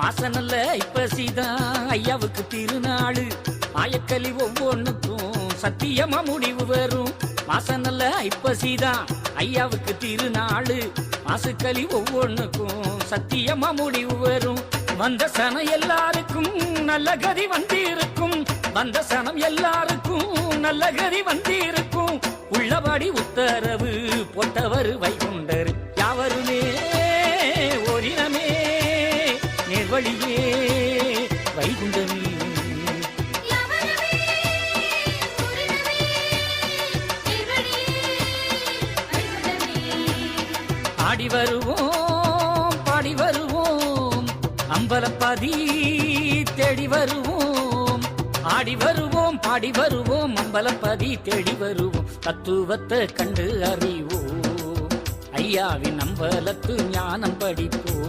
மாசனல்ல ஐப்பசிதான் ஐயாவுக்கு திருநாளு. மாயக்கலி ஒவ்வொன்னுக்கும் சத்தியமா முடிவு வரும். மாசனல்ல ஐப்பசிதான் ஐயாவுக்கு திருநாளு. மாசுக்களி ஒவ்வொன்னுக்கும் சத்தியமா முடிவு வரும். வந்த சனம் எல்லாருக்கும் நல்ல கதி வந்திருக்கும். வந்த சனம் எல்லாருக்கும் நல்ல கதி வந்திருக்கும். உள்ளபடி உத்தரவு போட்டவர் வைகுண்டர். யாவருமே ஓரினமே நேர்வழியே வைகுண்டமே. ஆடி வருவோம் பாடி வருவோம் அம்பலப்பதி தேடி வருவோம். ஆடி வருவோம் பாடி வருவோம் அம்பலப்பதி தேடி வருவோம். தத்துவத்தை கண்டு அறிவோம். ஐயாவின் அம்பலத்து ஞானம் படிப்போம்.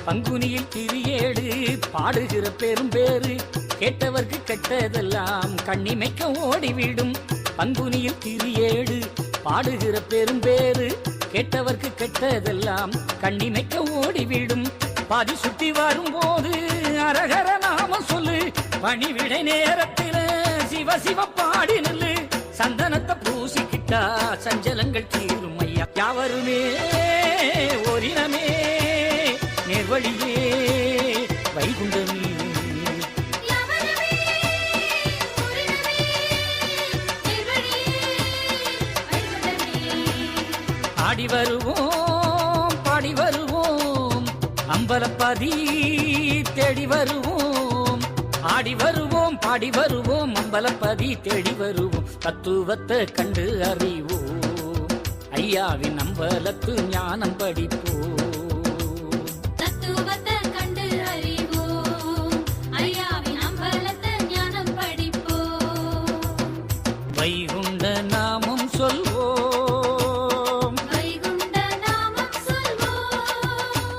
பங்குனியில் திரியேடு பாடுகிற பெரும் பேரு. கேட்டவர்க்கு கெட்டதெல்லாம் கண்ணிமைக்க ஓடிவிடும். பங்குனியில் திரியேடு பாடுகிற பெரும் பேரு. கேட்டவர்க்கு கெட்டதெல்லாம் கண்ணிமைக்க ஓடிவிடும். பாதி சுத்தி வரும்போது அரகர நாம சொல்லு. பணிவிடை நேரத்தில் சிவ சிவ பாடி நில்லு. சந்தனத்தை பூசிக்கிட்டா சஞ்சலங்கள் தீரும் ஐயா. யாவருமே ஓரினமே நேர்வழியே வைகுண்டமே. ஆடி வருவோம் பாடி வருவோம் அம்பலப்பதி தேடி வருவோம். ஆடி வருவோம் பாடி வருவோம் அம்பலப்பதி தேடி வருவோம். தத்துவத்தை கண்டு அறிவோம். ஐயாவின் அம்பலத்து ஞானம் படிப்போம். வைகுண்ட நாமம் சொல்வோம். வைகுண்ட நாமம் சொல்வோம்.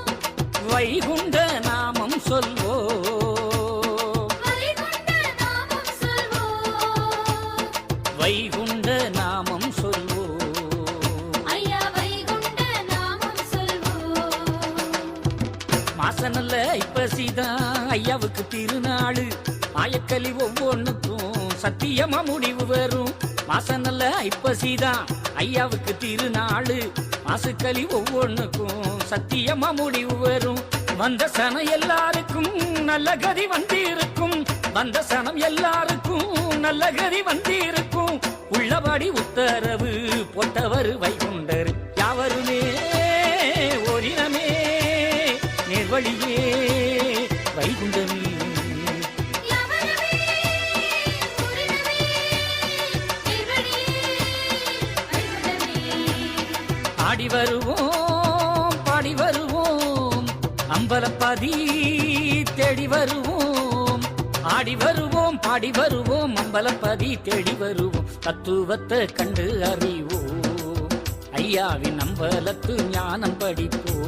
வைகுண்ட நாமம் சொல்வோம். வைகுண்ட நாமம் சொல்வோம். வைகுண்ட நாமம் சொல்வோம். ஐயா வைகுண்ட நாமம் சொல்வோம். மாசனல்ல ஐப்பசிதான் ஐயாவுக்கு திருநாளு. மாயக்கலி ஒவ்வொன்னுக்கும் சத்தியமா முடிவு வரும். மாசனல்ல ஐப்பசிதான் ஐயாவுக்கு திருநாளு. மாசுக்களி ஒவ்வொன்னுக்கும் சத்தியமா முடிவு வரும். வந்த சனம் எல்லாருக்கும் நல்ல கதி வந்திருக்கும். வந்த சனம் எல்லாருக்கும் நல்ல கதி வந்திருக்கும். உள்ளபடி உத்தரவு போட்டவர் வைகுண்டர். யாவருமே ஓரினமே நேர்வழியே வைகுண்டமே. ஆடி வருவோம் பாடி வருவோம் அம்பலப்பதி தேடி வருவோம். ஆடி வருவோம் பாடி வருவோம் அம்பலப்பதி தேடி வருவோம். தத்துவத்தை கண்டு அறிவோம். ஐயாவின் அம்பலத்து ஞானம் படிப்போம்.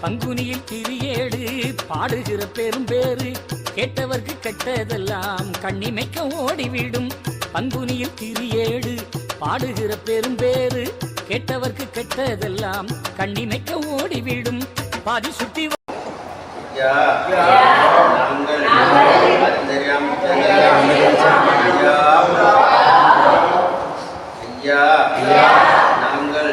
பங்குனியில் திரியேடு பாடுகிற பெரும் பேரு. கேட்டவர்க்கு கெட்டதெல்லாம் கண்ணிமைக்க ஓடிவிடும். பங்குனியில் திரியேடு பாடுகிற பெரும் பேரு. கேட்டவர்க்கு கெட்டதெல்லாம் கண்ணிமைக்க ஓடிவிடும். பாதி சுத்தி நாங்கள்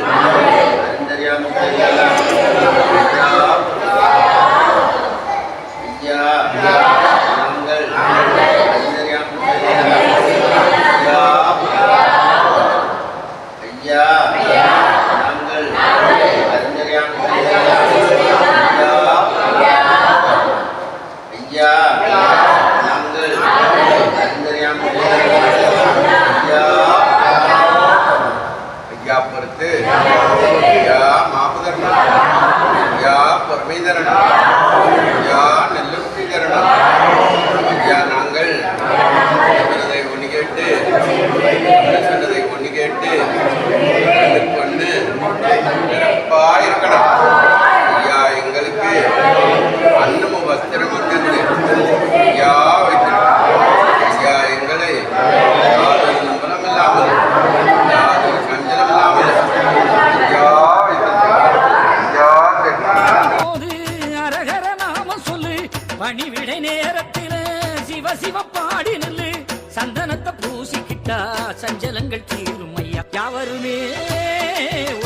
கும்பிட்டா சஞ்சலங்கள் தீரும் ஐயா. யாவருமே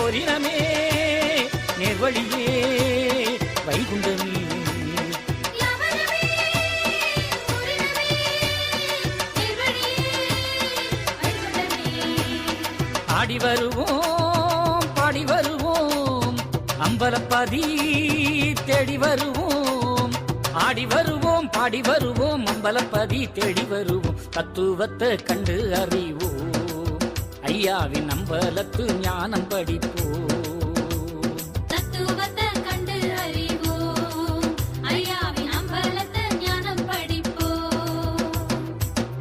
ஓரினமே நேர்வழியே வைகுண்டமே. யாவருமே ஓரினமே நேர்வழியே வைகுண்டமே. ஆடி வருவோம் பாடி வருவோம் அம்பலப்பதி தேடி வருவோம். ஆடி வருவோம் பாடி வருவோம் அம்பலப்பதி தேடி வருவோம். தத்துவத்தை கண்டு அறிவோம் ஐயாவின் அம்பலத்து ஞானம் படிப்போம். தத்துவத்தை கண்டு அறிவோம் ஐயாவின் அம்பலத்து ஞானம் படிப்போம்.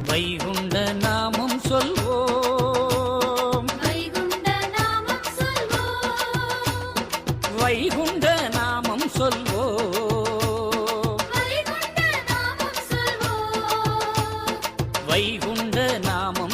வைகுண்ட நாமம் சொல்வோம் வைகுண்ட நாமம் சொல்வோம். வைகுண்ட நாமம் சொல்வோம். வைகுண்ட நாமம் சொல்வோம். வைகுண்ட நாமம்